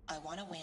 I want to win.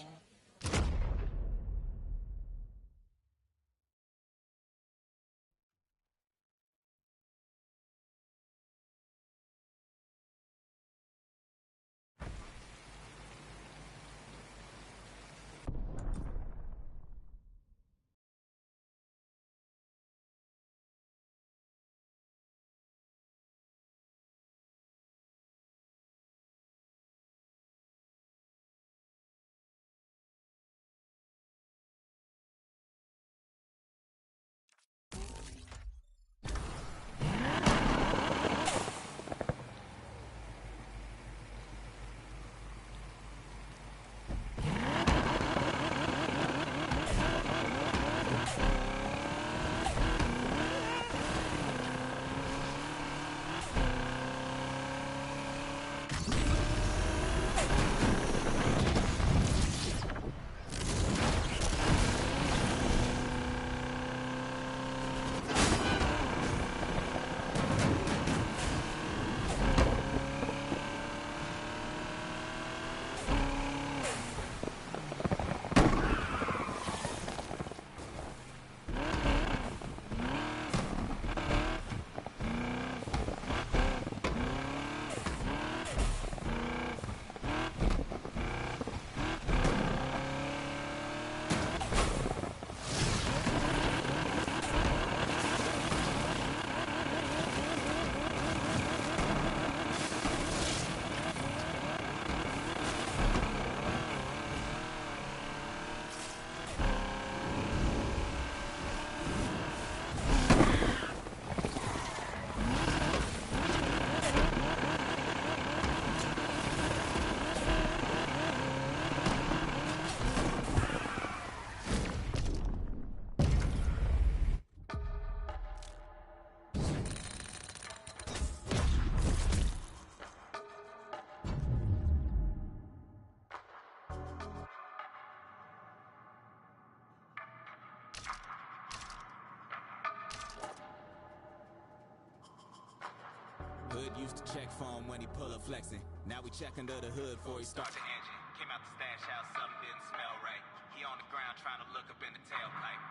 Hood used to check for him when he pull up flexing. Now we check under the hood before he start the engine. Came out the stash house, something didn't smell right. He on the ground trying to look up in the tailpipe.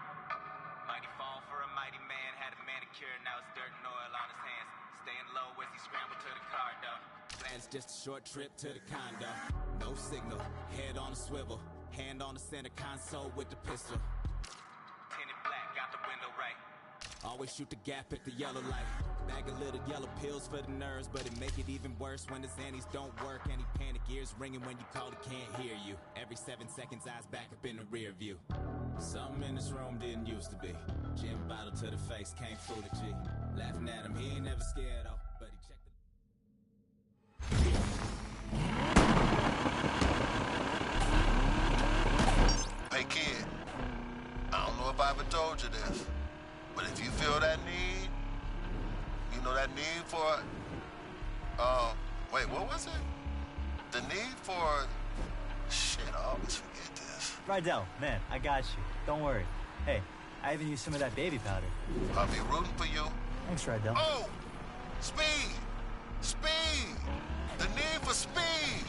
Mighty fall for a mighty man, had a manicure, now it's dirt and oil on his hands. Staying low as he scrambled to the car door. Plans just a short trip to the condo. No signal, head on a swivel, hand on the center console with the pistol. Tinted black, got the window right. Always shoot the gap at the yellow light. Bag of little yellow pills for the nerves, but it make it even worse when the Xannies don't work. Any panic ears ringing when you call, it can't hear you. Every 7 seconds, eyes back up in the rear view. Something in this room didn't used to be. Gin bottle to the face, can't fool the G. Laughing at him, he ain't never scared though, but he checked the... Hey kid, I don't know if I ever told you this, but if you feel that need, you know that need for, wait, what was it? The need for, shit, I always forget this. Rydell, man, I got you. Don't worry. Hey, I even used some of that baby powder. I'll be rooting for you. Thanks, Rydell. Oh, speed, speed, the need for speed.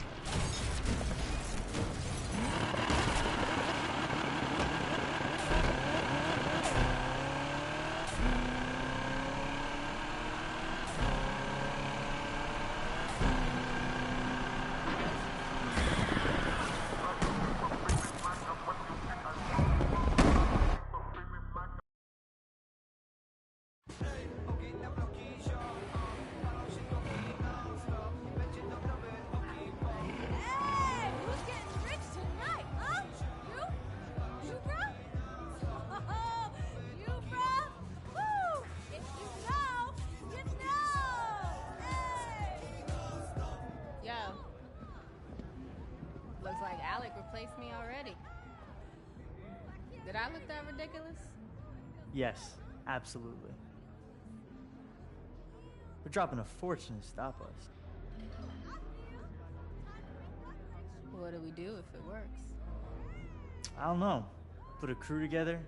ridiculous? Yes, absolutely. They're dropping a fortune to stop us. What do we do if it works? I don't know. Put a crew together,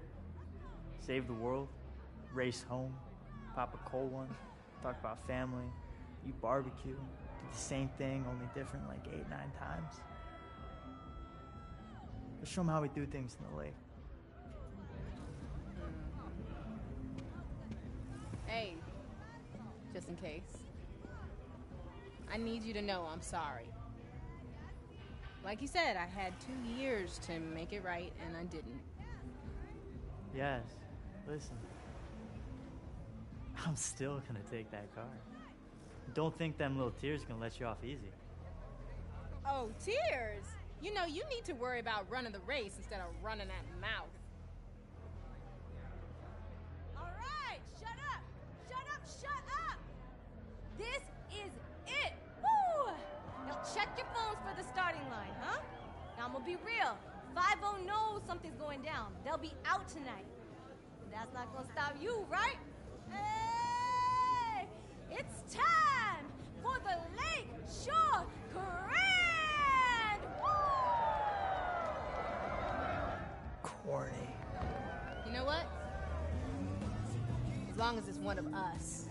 save the world, race home, pop a cold one, talk about family, eat barbecue, do the same thing, only different like 8, 9 times. Let's show them how we do things in the lake. Hey, just in case. I need you to know I'm sorry. Like you said, I had 2 years to make it right, and I didn't. Yes, listen. I'm still gonna take that car. Don't think them little tears gonna let you off easy. Oh, tears? You know, you need to worry about running the race instead of running that mouth. All right, shut up! Shut up, shut up! This is it! Woo! Now check your phones for the starting line, huh? Now I'm gonna be real. 5-0 knows something's going down. They'll be out tonight. But that's not gonna stop you, right? Hey! It's time for the Lake Shore Grand! Woo! Corny. You know what? As long as it's one of us.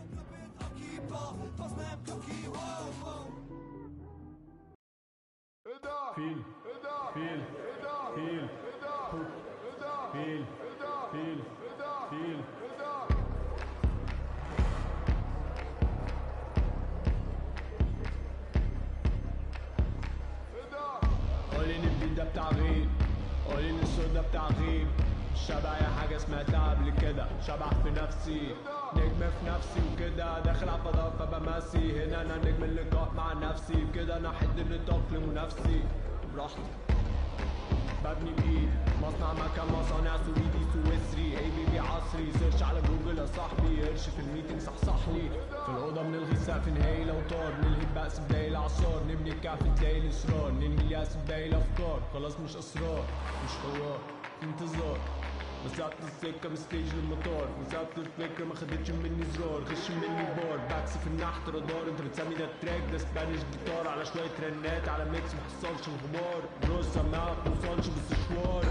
قولين البيضة بتاع غيب قولين السودا بتاع غيب شبع يا حاجة سمعتها قبل كده شبع في نفسي نجم في نفسي وكده داخل على الفضاء فبمسي هنا انا نجم اللقاء مع نفسي كده انا حد النطاق لمنافسي براحتي ببني بايد مصنع مكان مصانع سويدي سويسري اي بي بي عصري سيرش على جوجل يا صاحبي قرش في الميتنج صحصحلي في الاوضه بنلغي السقف نهائي لو طار نلهي البأس بداية العصار نبني الكهف تلاقي الاصرار ننهي الياس بداية الافكار خلاص مش اسرار مش حوار في انتظار مسافة السكة من ستيج للمطار مسافة الفكرة ما خدتش مني زرار غش مني بار باكس في النحت رادار انت بتسمي ده تراك ده سبانيش جيتار على شوية رنات على ميكس محصلش الغبار روز سماعة موصلش بالسشوار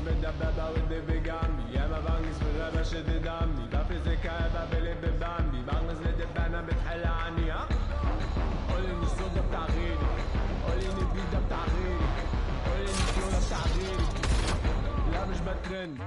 الدبابة والدب جنبي ياما بنجز في الغابة شد دمي بفرز الكآبة بلب بامبي بنجز لدبانة بتحل عني ها قولي ان الصودا بتاع غيري قولي ان البيت ده بتاع غيري قولي ان الصورة بتاع غيري لا مش بترند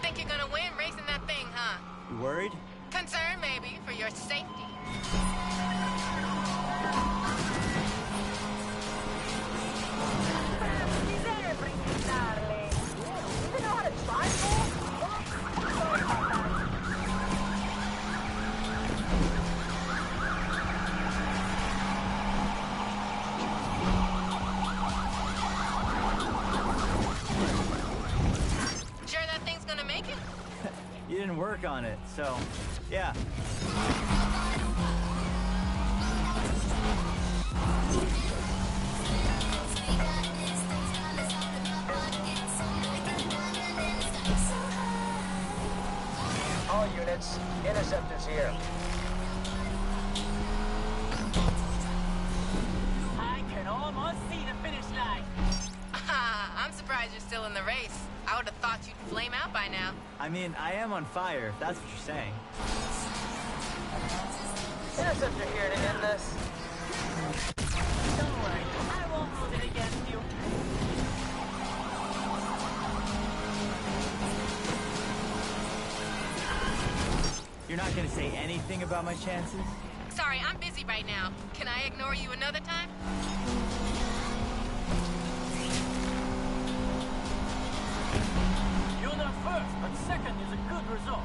Think you're gonna win racing that thing, huh? You worried? Concerned, maybe, for your safety. Sure that thing's gonna make it? You didn't work on it, so yeah. units. Interceptors here. I can almost see the finish line. I'm surprised you're still in the race. I would have thought you'd flame out by now. I mean, I am on fire, if that's what you're saying. Interceptor here to end this. Don't worry, I won't hold it against you. You're not gonna say anything about my chances? Sorry, I'm busy right now. Can I ignore you another time? You're not first, but second is a good result.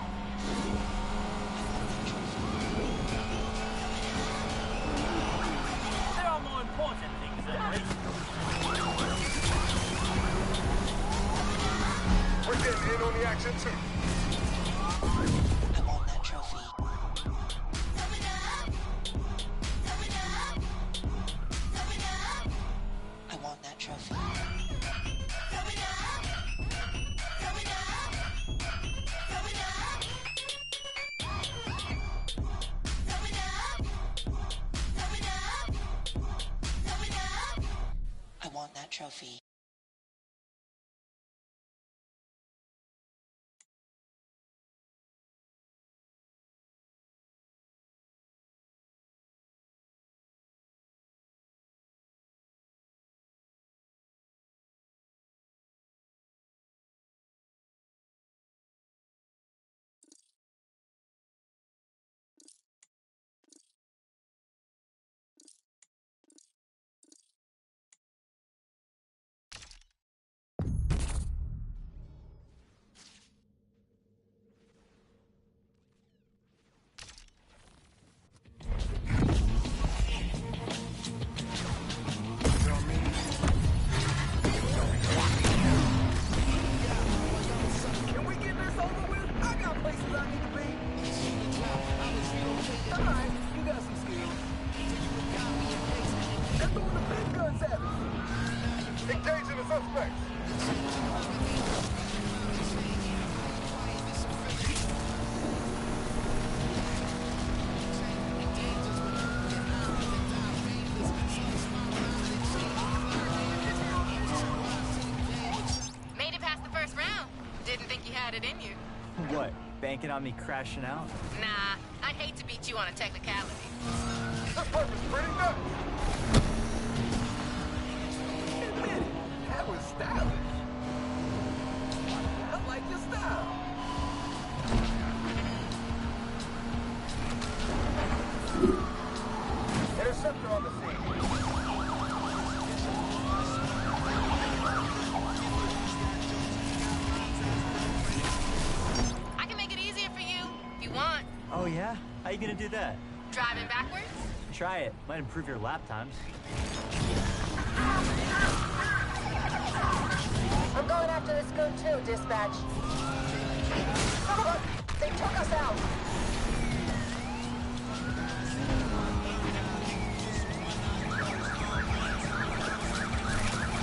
There are more important things than racing. We're getting in on the action too. I want that trophy. I want that trophy. I want that trophy. Can we get this over with? I got places I need to be. Alright, you got some skills. They're throwing the big guns at us. Engaging the suspects. Made it past the first round. Didn't think you had it in you. What, banking on me crashing out? Nah, I'd hate to beat you on a technicality. This place is pretty nuts. Admit it, that was stylish. I like your style. Interceptor on the scene. I can make it easier for you if you want. Oh yeah? How you gonna do that? Driving backwards? Try it. Might improve your lap times. I'm going after this goon too, dispatch. They took us out.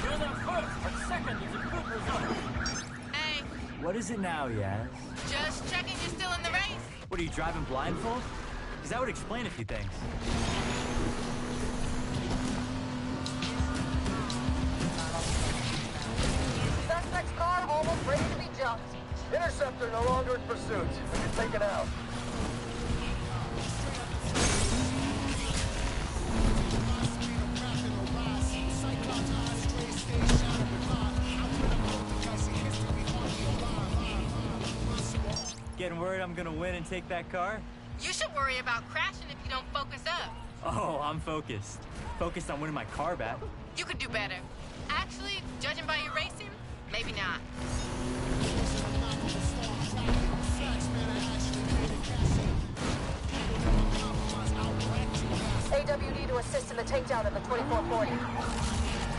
You're not first, but second is a good result. Hey, What is it now, Yaz? just checking you're still in the race. What, are you driving blindfold? Because that would explain a few things. Suspect's car almost ready to be jumped. Interceptor no longer in pursuit. We can take it out. Getting worried I'm gonna win and take that car? You should worry about crashing if you don't focus up. Oh, I'm focused. Focused on winning my car back. You could do better. Actually, judging by your racing, maybe not. AWD to assist in the takedown of the 2440.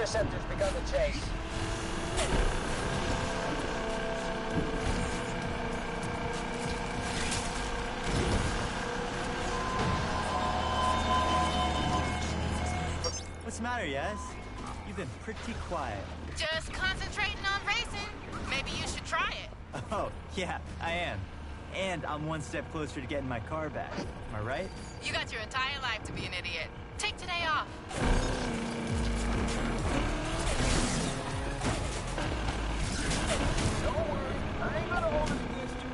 Interceptors begun the chase. What's the matter, Yaz? You've been pretty quiet. Just concentrating on racing. Maybe you should try it. Oh, yeah, I am. And I'm one step closer to getting my car back. Am I right? You got your entire life to be an idiot. Take today off. Don't worry, I ain't gonna hold it against you.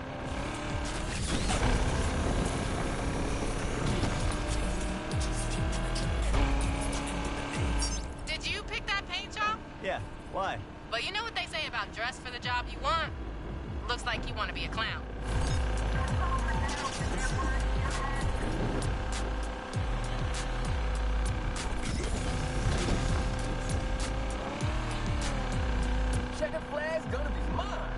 Did you pick that paint job? Yeah, why? But you know what they say about dress for the job you want? Looks like you want to be a clown. Checker flag's gonna be mine.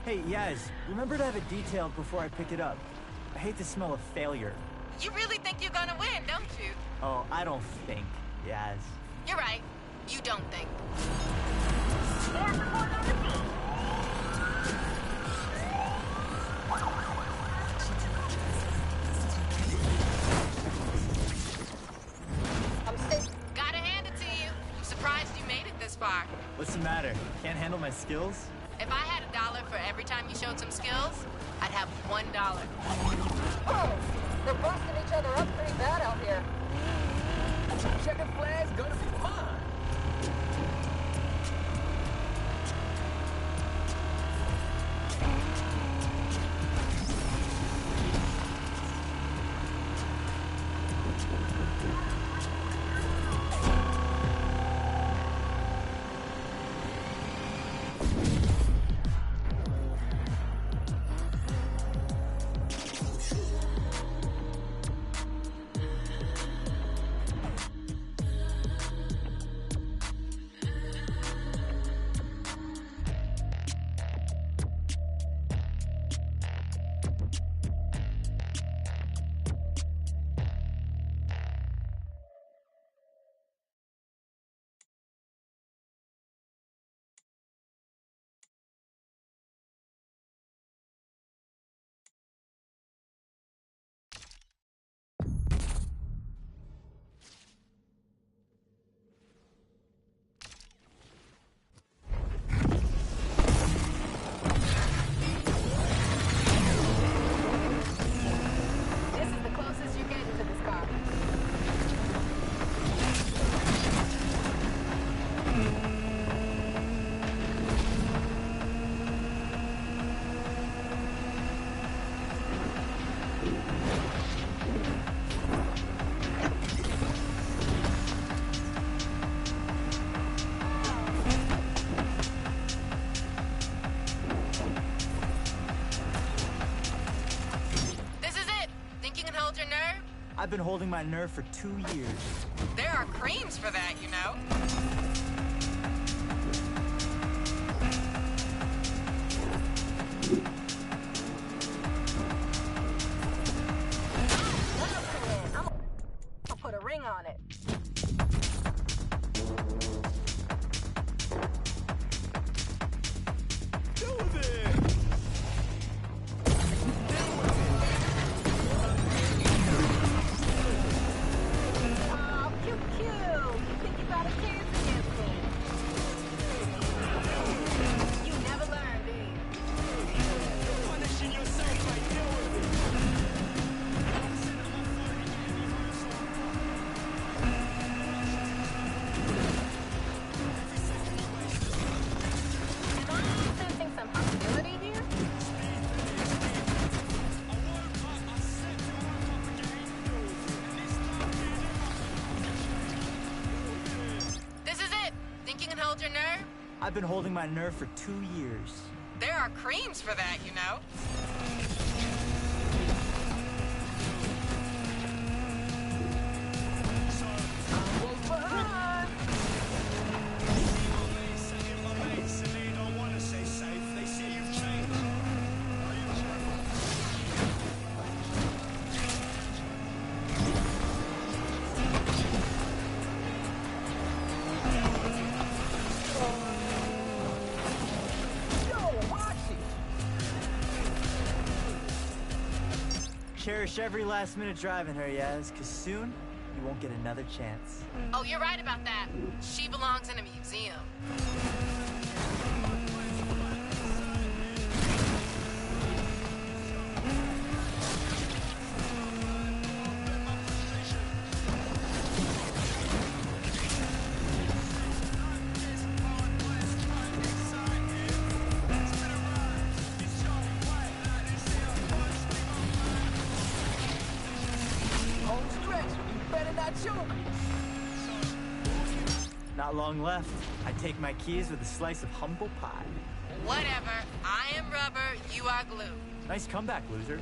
Hey, Yaz, remember to have it detailed before I pick it up. I hate the smell of failure. You really think you're gonna win, don't you? Oh, I don't think, Yaz. You're right. You don't think. Gotta hand it to you. I'm surprised you made it this far. What's the matter? Can't handle my skills? If I had $1 for every time you showed some skills, I'd have $1. Oh, they're busting each other up pretty bad out here. Checker flag's gonna be mine. This is the closest you're getting to this car. This is it. Think you can hold your nerve? I've been holding my nerve for 2 years. There are creams for that, you know. I'll put a ring on it. Oh, cute, cute. You think you got a chance against me? You never learn, do you? Punishing yourself by doing it. Am I sensing some hostility here? This is it. Think you can hold your nerve? I've been holding my nerve for 2 years. There are creams for that, you know. Cherish every last minute driving her, Yaz, because soon you won't get another chance. Oh, you're right about that. She belongs in a museum. Not long left. I take my keys with a slice of humble pie. Whatever. I am rubber, you are glue. Nice comeback, loser.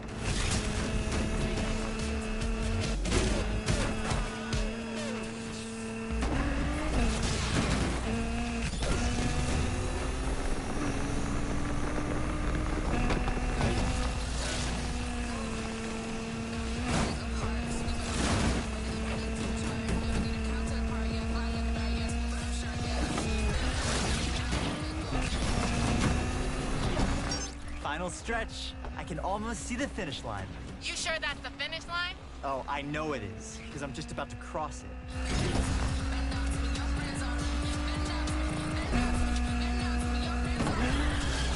Final stretch. I can almost see the finish line. You sure that's the finish line? Oh, I know it is, because I'm just about to cross it.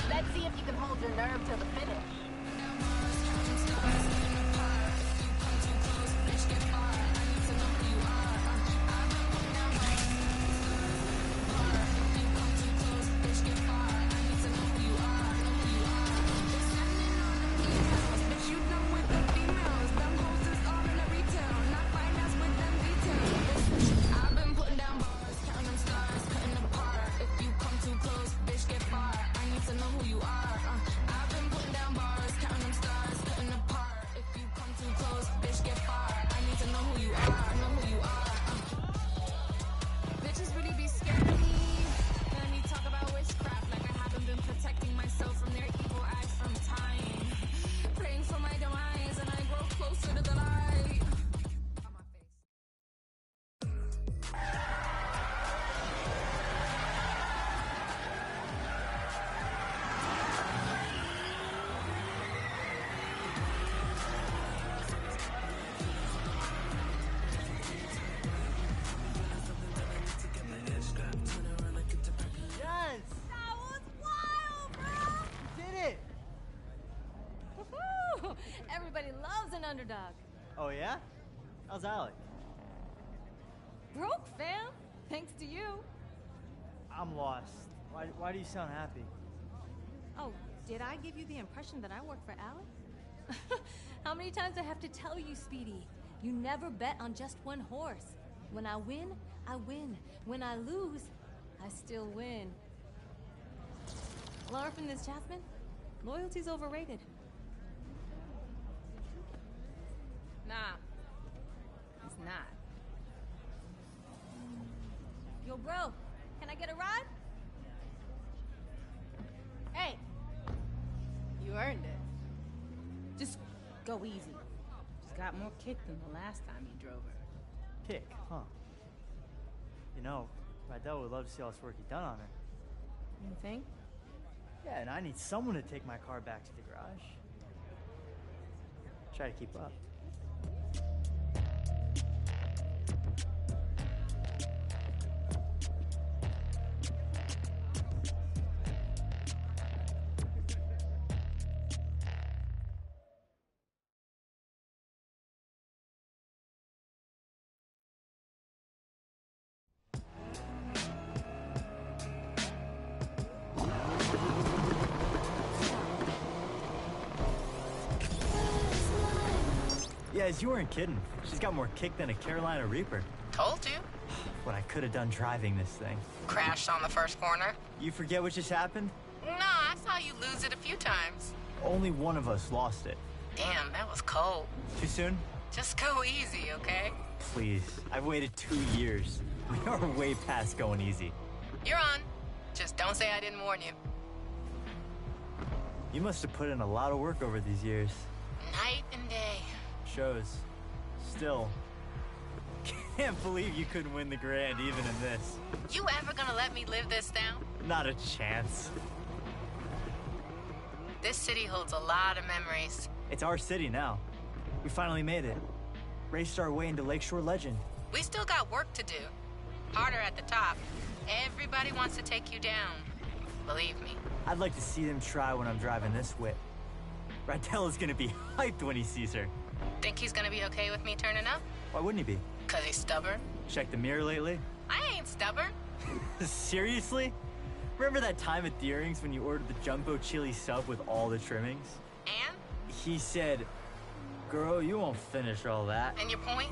Let's see if you can hold your nerve till the finish. Everybody loves an underdog. Oh, yeah? How's Alec? Broke, fam. Thanks to you. I'm lost. Why do you sound happy? Oh, did I give you the impression that I work for Alec? How many times I have to tell you, Speedy? You never bet on just one horse. When I win, I win. When I lose, I still win. Learn from this, Jasmine. Loyalty's overrated. Nah, it's not. Yo, bro, can I get a ride? Hey, you earned it. Just go easy. She's got more kick than the last time you drove her. Kick, huh? You know, Rydell would love to see all this work you've done on her. You think? Yeah, and I need someone to take my car back to the garage. Try to keep up. Yes, you weren't kidding. She's got more kick than a Carolina Reaper. Told you. What I could have done driving this thing. Crashed on the first corner. You forget what just happened? No, I saw you lose it a few times. Only one of us lost it. Damn, that was cold. Too soon? Just go easy, okay? Please. I've waited 2 years. We are way past going easy. You're on. Just don't say I didn't warn you. You must have put in a lot of work over these years. Night and day. Shows. Still. Can't believe you couldn't win the Grand even in this. You ever gonna let me live this down? Not a chance. This city holds a lot of memories. It's our city now. We finally made it. Raced our way into Lakeshore Legend. We still got work to do. Harder at the top. Everybody wants to take you down. Believe me. I'd like to see them try when I'm driving this whip. Rydell is gonna be hyped when he sees her. Think he's gonna be okay with me turning up? Why wouldn't he be? 'Cause he's stubborn? Checked the mirror lately? I ain't stubborn. Seriously? Remember that time at Deering's when you ordered the jumbo chili sub with all the trimmings? And? He said, girl, you won't finish all that. And your point?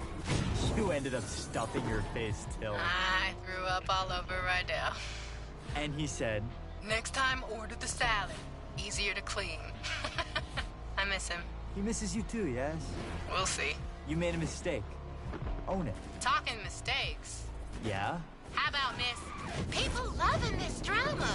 You ended up stuffing your face till. I threw up all over Rydell. And he said, next time, order the salad. Easier to clean. I miss him. He misses you too, yes? We'll see. You made a mistake. Own it. Talking mistakes. Yeah? How about Miss? People loving this drama.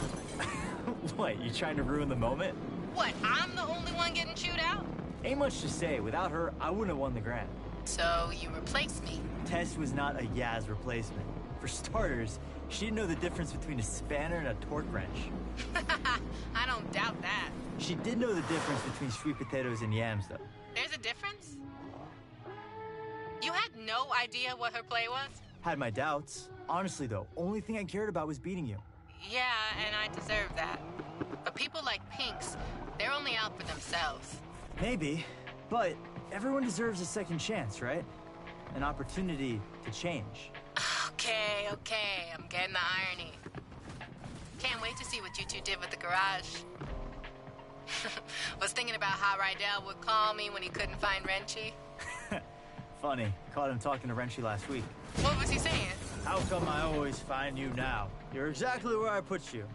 What, you trying to ruin the moment? What, I'm the only one getting chewed out? Ain't much to say. Without her, I wouldn't have won the Grand. So you replaced me? Tess was not a Yaz replacement. For starters, she didn't know the difference between a spanner and a torque wrench. I don't doubt that. She did know the difference between sweet potatoes and yams, though. There's a difference? You had no idea what her play was? Had my doubts. Honestly, though, only thing I cared about was beating you. Yeah, and I deserve that. But people like Pinks, they're only out for themselves. Maybe, but everyone deserves a second chance, right? An opportunity to change. Okay, I'm getting the irony. Can't wait to see what you two did with the garage. Was thinking about how Rydell would call me when he couldn't find Wrenchy. Funny, caught him talking to Wrenchy last week. What was he saying? How come I always find you now? You're exactly where I put you.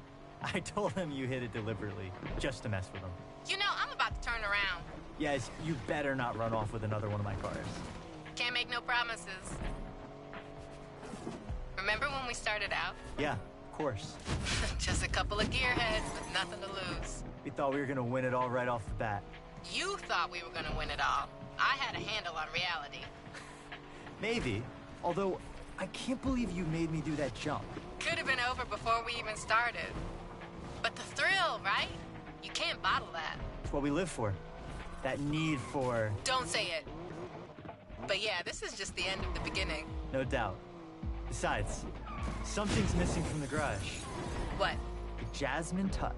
I told him you hit it deliberately, just to mess with him. You know, I'm about to turn around. Yes, you better not run off with another one of my cars. Can't make no promises. Remember when we started out? Yeah, of course. Just a couple of gearheads with nothing to lose. We thought we were gonna win it all right off the bat. You thought we were gonna win it all. I had a handle on reality. Maybe, although I can't believe you made me do that jump. Could have been over before we even started. But the thrill, right? You can't bottle that. It's what we live for. That need for... Don't say it. But yeah, this is just the end of the beginning. No doubt. Besides, something's missing from the garage. What? The Jasmine touch.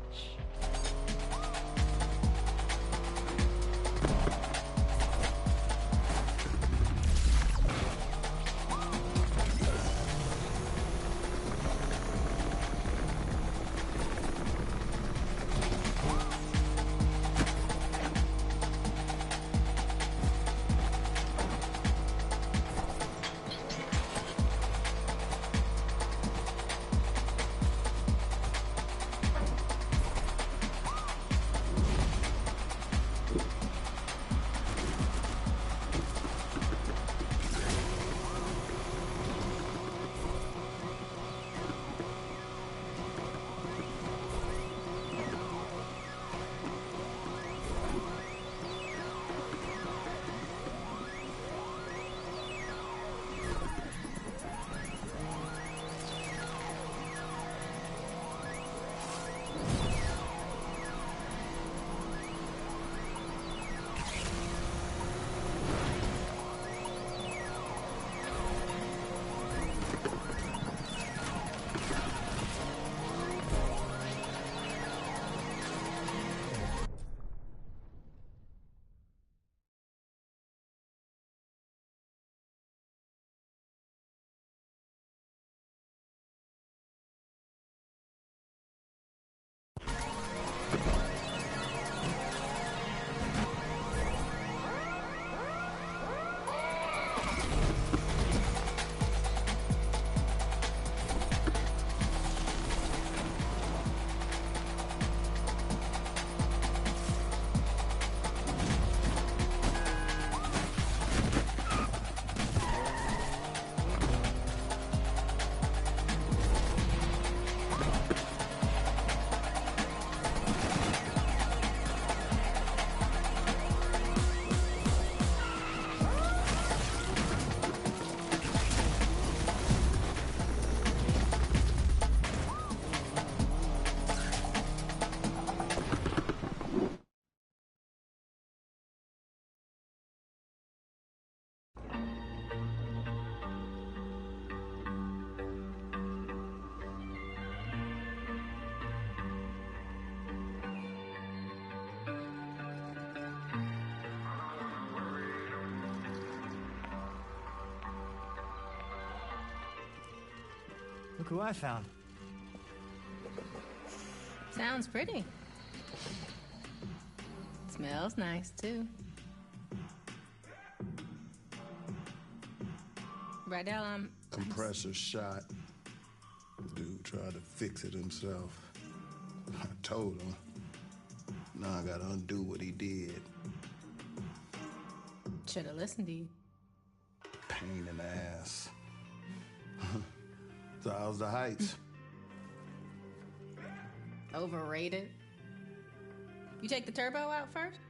Look who I found. Sounds pretty. Smells nice, too. Rydell, Compressor shot. Dude tried to fix it himself. I told him. Now I gotta undo what he did. Should've listened to you. Pain in the ass. So how's the heights? Overrated. You take the turbo out first?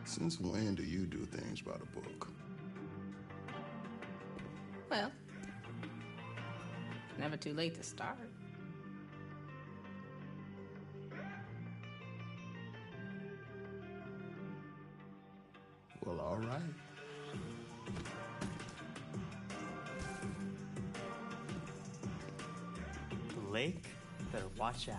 Since when do you do things by the book? Well, never too late to start. Well, all right. The lake, better watch out.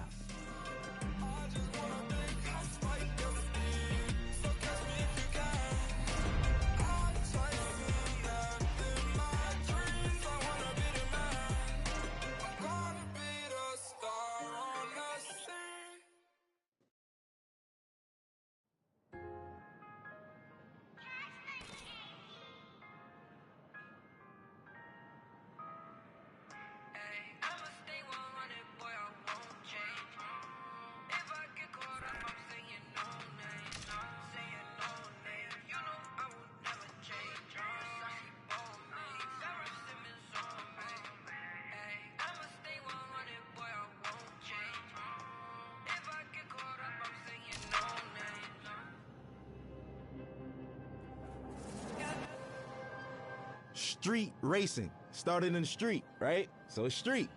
Street racing started in the street, right? So it's street.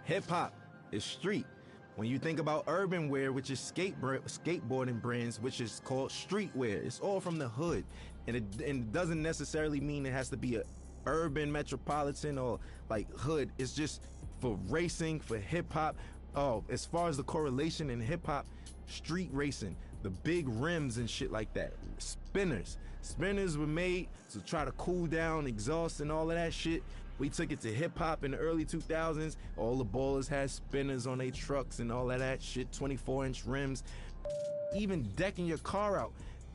Hip hop is street. When you think about urban wear, which is skateboarding brands, which is called streetwear, it's all from the hood. And it doesn't necessarily mean it has to be a urban metropolitan or like hood. It's just for racing, for hip hop. Oh, as far as the correlation in hip hop, street racing, the big rims and shit like that. Spinners. Spinners were made to try to cool down exhaust and all of that shit. We took it to hip hop in the early 2000s. All the ballers had spinners on their trucks and all of that shit, 24-inch rims. Even decking your car out.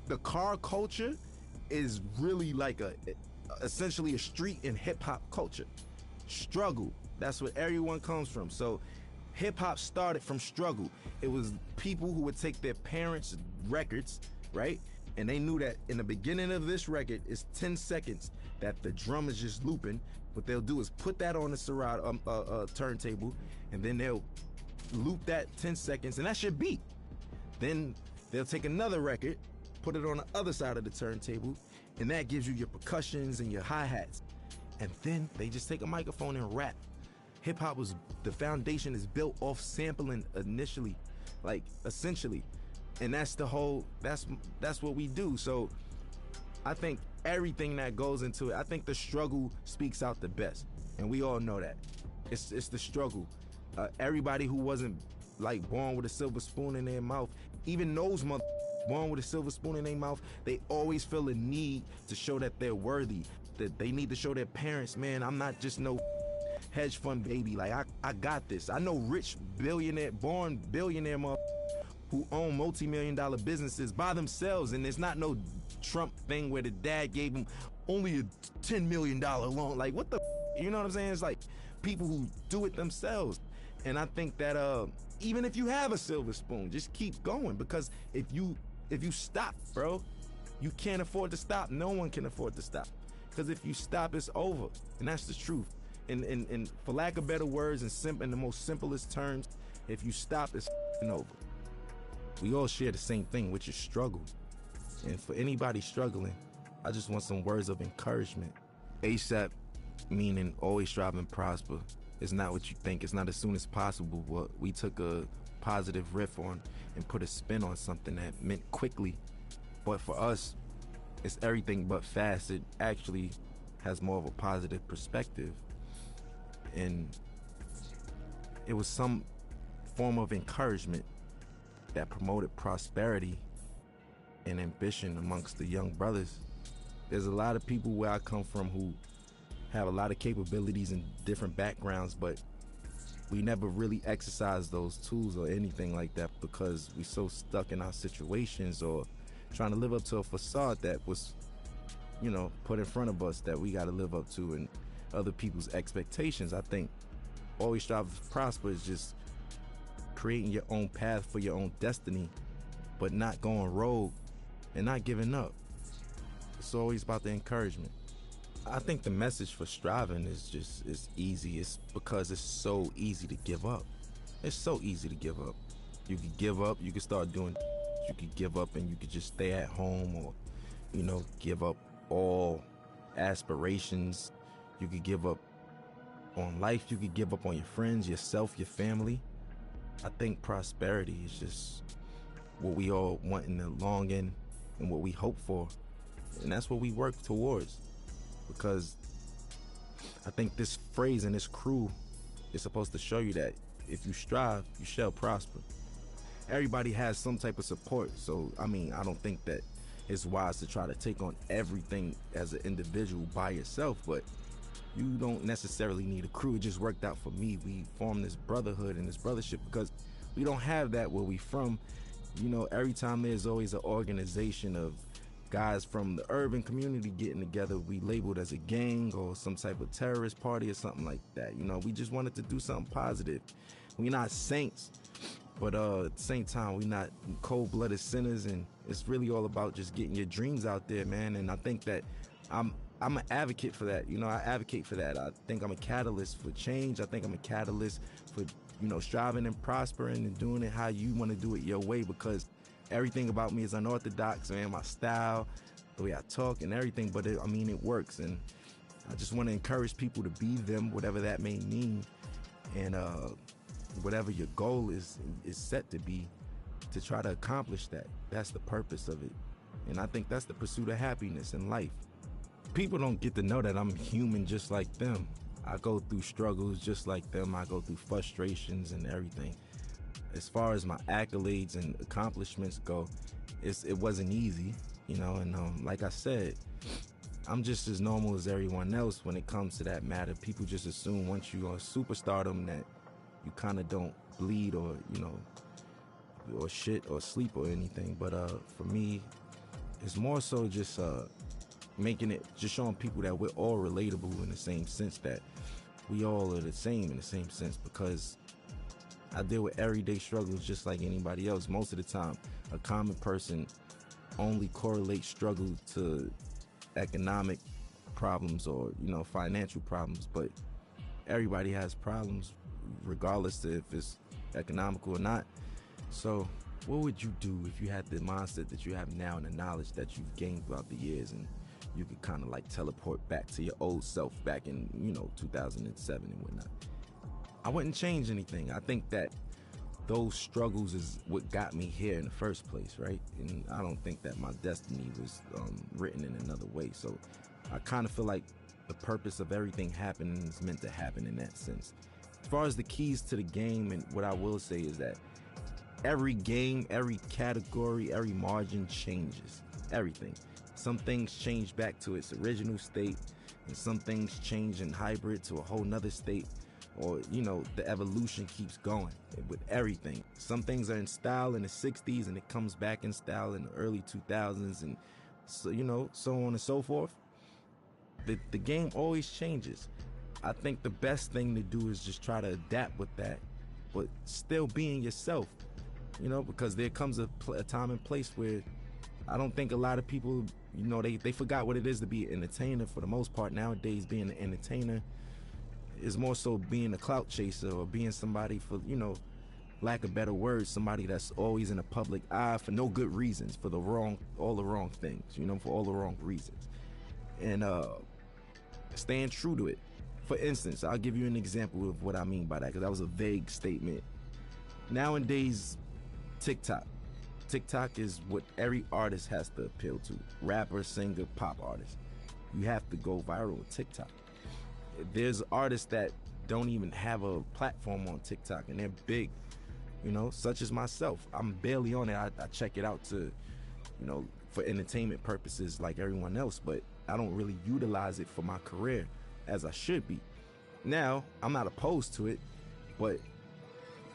The car culture is really like essentially a street in hip hop culture. Struggle, that's what everyone comes from. So hip hop started from struggle. It was people who would take their parents' records, right? And they knew that in the beginning of this record, it's 10 seconds that the drum is just looping. What they'll do is put that on the Serato turntable, and then they'll loop that 10 seconds, and that's your beat. Then they'll take another record, put it on the other side of the turntable, and that gives you your percussions and your hi-hats. And then they just take a microphone and rap. Hip-hop was, the foundation is built off sampling initially, like essentially. And that's the whole, that's what we do. So I think everything that goes into it, I think the struggle speaks out the best. And we all know that. It's the struggle. Everybody who wasn't like born with a silver spoon in their mouth, even those born with a silver spoon in their mouth, they always feel a need to show that they're worthy, that they need to show their parents, man, I'm not just no hedge fund baby. Like I got this. I know rich billionaire, born billionaire who own multi-million-dollar businesses by themselves, and it's not no Trump thing where the dad gave him only a $10 million loan. Like, what the, you know what I'm saying? It's like people who do it themselves. And I think that even if you have a silver spoon, just keep going, because if you stop, bro, you can't afford to stop. No one can afford to stop, because if you stop, it's over, and that's the truth. And for lack of better words, in the most simplest terms, if you stop, it's over. We all share the same thing, which is struggle. And for anybody struggling, I just want some words of encouragement. ASAP, meaning always strive and prosper. It's not what you think. It's not as soon as possible. But we took a positive riff on and put a spin on something that meant quickly. But for us, it's everything but fast. It actually has more of a positive perspective. And it was some form of encouragement that promoted prosperity and ambition amongst the young brothers. There's a lot of people where I come from who have a lot of capabilities and different backgrounds, but we never really exercise those tools or anything like that because we so stuck in our situations or trying to live up to a facade that was, put in front of us that we got to live up to and other people's expectations. I think always strive to prosper is just creating your own path for your own destiny, but not going rogue and not giving up. It's always about the encouragement. I think the message for striving is easy. It's because it's so easy to give up. It's so easy to give up. You could give up, you could start doing, you could give up and you could just stay at home or, give up all aspirations. You could give up on life. You could give up on your friends, yourself, your family. I think prosperity is just what we all want in the long end and what we hope for. And that's what we work towards. Because I think this phrase and this crew is supposed to show you that if you strive, you shall prosper. Everybody has some type of support. So, I don't think that it's wise to try to take on everything as an individual by yourself, but you don't necessarily need a crew. It just worked out for me. We formed this brotherhood and this brothership because we don't have that where we from. Every time there's always an organization of guys from the urban community getting together, we labeled as a gang or some type of terrorist party or something like that. We just wanted to do something positive. We're not saints, but at the same time, we're not cold-blooded sinners, and it's really all about just getting your dreams out there, man. And I think that I'm an advocate for that. I advocate for that. I think I'm a catalyst for change. I think I'm a catalyst for, striving and prospering and doing it how you want to do it your way, because everything about me is unorthodox, man. My style, the way I talk and everything, but it works. And I just want to encourage people to be them, whatever that may mean. And whatever your goal is set to be, to try to accomplish that. That's the purpose of it. And I think that's the pursuit of happiness in life. People don't get to know that I'm human just like them. I go through struggles just like them. I go through frustrations and everything. As far as my accolades and accomplishments go, it wasn't easy, and like I said, I'm just as normal as everyone else when it comes to that matter. People just assume once you are superstardom that you kind of don't bleed or, or shit or sleep or anything. But for me, it's more so just just showing people that we're all relatable in the same sense, that we all are the same in the same sense, because I deal with everyday struggles just like anybody else. Most of the time, a common person only correlates struggle to economic problems or, financial problems, but everybody has problems regardless of if it's economical or not. So what would you do if you had the mindset that you have now and the knowledge that you've gained throughout the years, and you could kind of like teleport back to your old self back in, 2007 and whatnot? I wouldn't change anything. I think that those struggles is what got me here in the first place, right? And I don't think that my destiny was written in another way. So I kind of feel like the purpose of everything happening is meant to happen in that sense. As far as the keys to the game, and what I will say is that every game, every category, every margin changes. Everything. Some things change back to its original state, and some things change in hybrid to a whole nother state. Or, the evolution keeps going with everything. Some things are in style in the 60s and it comes back in style in the early 2000s, and so, so on and so forth. The game always changes. I think the best thing to do is just try to adapt with that, but still being yourself, because there comes a time and place where I don't think a lot of people, they forgot what it is to be an entertainer for the most part. Nowadays, being an entertainer is more so being a clout chaser or being somebody for, lack of better words, somebody that's always in the public eye for no good reasons, for all the wrong things, for all the wrong reasons. And staying true to it. For instance, I'll give you an example of what I mean by that, because that was a vague statement. Nowadays, TikTok is what every artist has to appeal to. Rapper, singer, pop artist. You have to go viral with TikTok. There's artists that don't even have a platform on TikTok, and they're big, such as myself. I'm barely on it. I check it out to, for entertainment purposes like everyone else, but I don't really utilize it for my career. as I should be. Now, I'm not opposed to it, but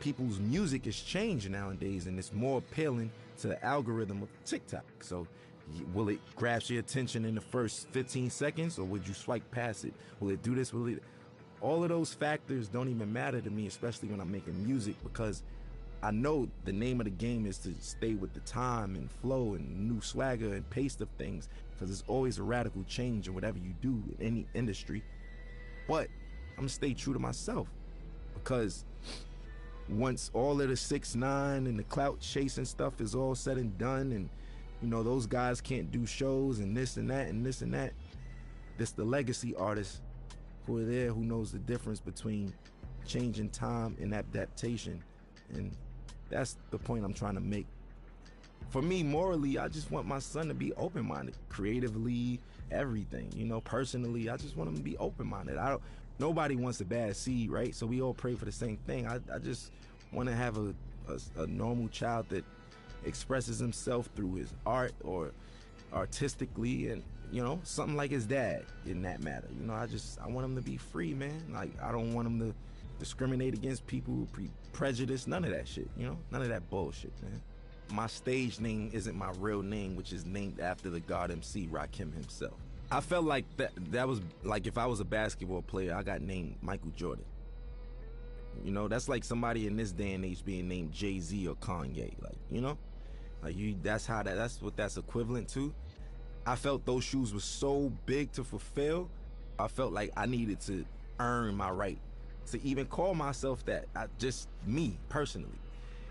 people's music is changing nowadays, and it's more appealing to the algorithm of TikTok. So will it grasp your attention in the first 15 seconds, or would you swipe past it? Will it do this? Will it? All of those factors don't even matter to me, especially when I'm making music, because I know the name of the game is to stay with the time and flow and new swagger and pace of things, because there's always a radical change in whatever you do in any industry. But I'm gonna stay true to myself, because once all of the 6ix9ine and the clout chasing stuff is all said and done, and you know those guys can't do shows and this and that and this and that, this the legacy artists who are there, who knows the difference between changing time and adaptation. And that's the point I'm trying to make. For me, morally, I just want my son to be open-minded, creatively, everything. You know, personally, I just want him to be open-minded. Nobody wants a bad seed, right? So we all pray for the same thing. I just want to have a normal child that expresses himself through his art or artistically, and you know, something like his dad in that matter. You know, I want him to be free, man. Like, I don't want him to discriminate against people, prejudice, none of that shit, you know? None of that bullshit, man. My stage name isn't my real name, which is named after the God MC, Rakim himself. I felt like that was like if I was a basketball player, I got named Michael Jordan. You know, that's like somebody in this day and age being named Jay-Z or Kanye, like, you know? Like, that's what that's equivalent to. I felt those shoes were so big to fulfill. I felt like I needed to earn my right to even call myself that. Just me, personally.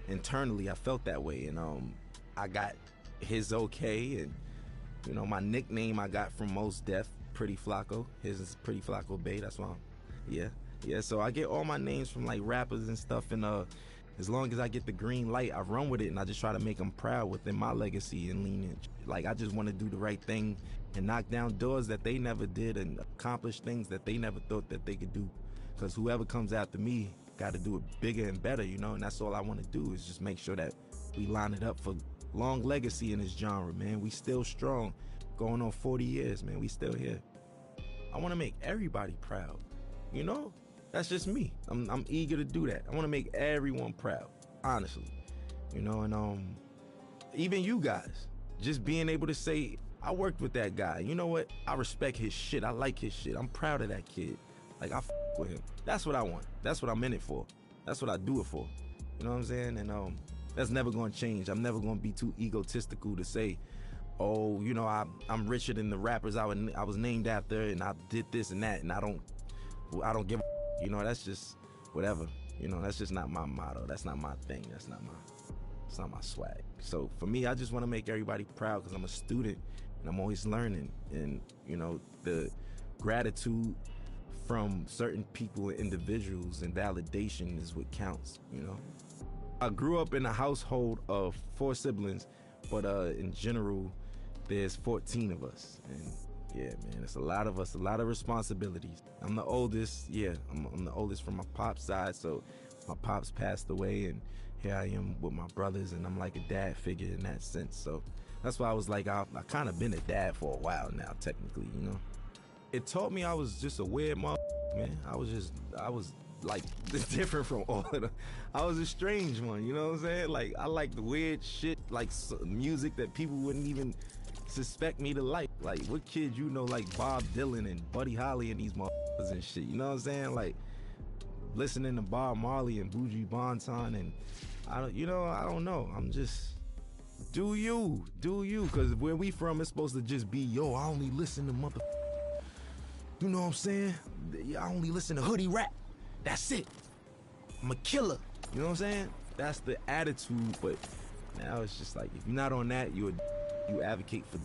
Internally, I felt that way. And I got his okay. And, you know, my nickname I got from Mos Def, Pretty Flacco. His is Pretty Flacco Bay. That's why yeah. So I get all my names from, like, rappers and stuff. And as long as I get the green light, I run with it, and I just try to make them proud within my legacy and lineage. Like, I just want to do the right thing and knock down doors that they never did and accomplish things that they never thought that they could do. Because whoever comes after me got to do it bigger and better, you know, and that's all I want to do is just make sure that we line it up for long legacy in this genre, man. We still strong, going on 40 years, man. We still here. I want to make everybody proud, you know? That's just me. I'm eager to do that. I want to make everyone proud, honestly. You know, and even you guys, just being able to say, I worked with that guy. You know what? I respect his shit. I like his shit. I'm proud of that kid. Like, I with him. That's what I want. That's what I'm in it for. That's what I do it for. You know what I'm saying? And that's never going to change. I'm never going to be too egotistical to say, oh, you know, I'm richer than the rappers I was named after, and I did this and that, and I don't give a. You know, that's just whatever. You know, that's just not my motto. That's not my thing. It's not my swag. So for me, I just want to make everybody proud because I'm a student and I'm always learning. And, you know, the gratitude from certain people and individuals and validation is what counts, you know. I grew up in a household of 4 siblings, but in general, there's 14 of us. And yeah, man, it's a lot of us, a lot of responsibilities. I'm the oldest, I'm the oldest from my pop's side, so my pops passed away, and here I am with my brothers, and I'm like a dad figure in that sense. So that's why I was like, I kind of been a dad for a while now, technically, you know. It taught me I was just a weird man. I was like different from all of them. I was a strange one, you know what I'm saying? Like, I like the weird shit, like music that people wouldn't even suspect me to like. Like, what kid you know like Bob Dylan and Buddy Holly and these motherfuckers and shit, you know what I'm saying? Like, listening to Bob Marley and Buju Banton, and I don't know. I'm just, do you, because where we from, it's supposed to just be, yo, I only listen to you know what I'm saying? I only listen to hoodie rap. That's it. I'm a killer. You know what I'm saying? That's the attitude, but now it's just like, if you're not on that, you advocate for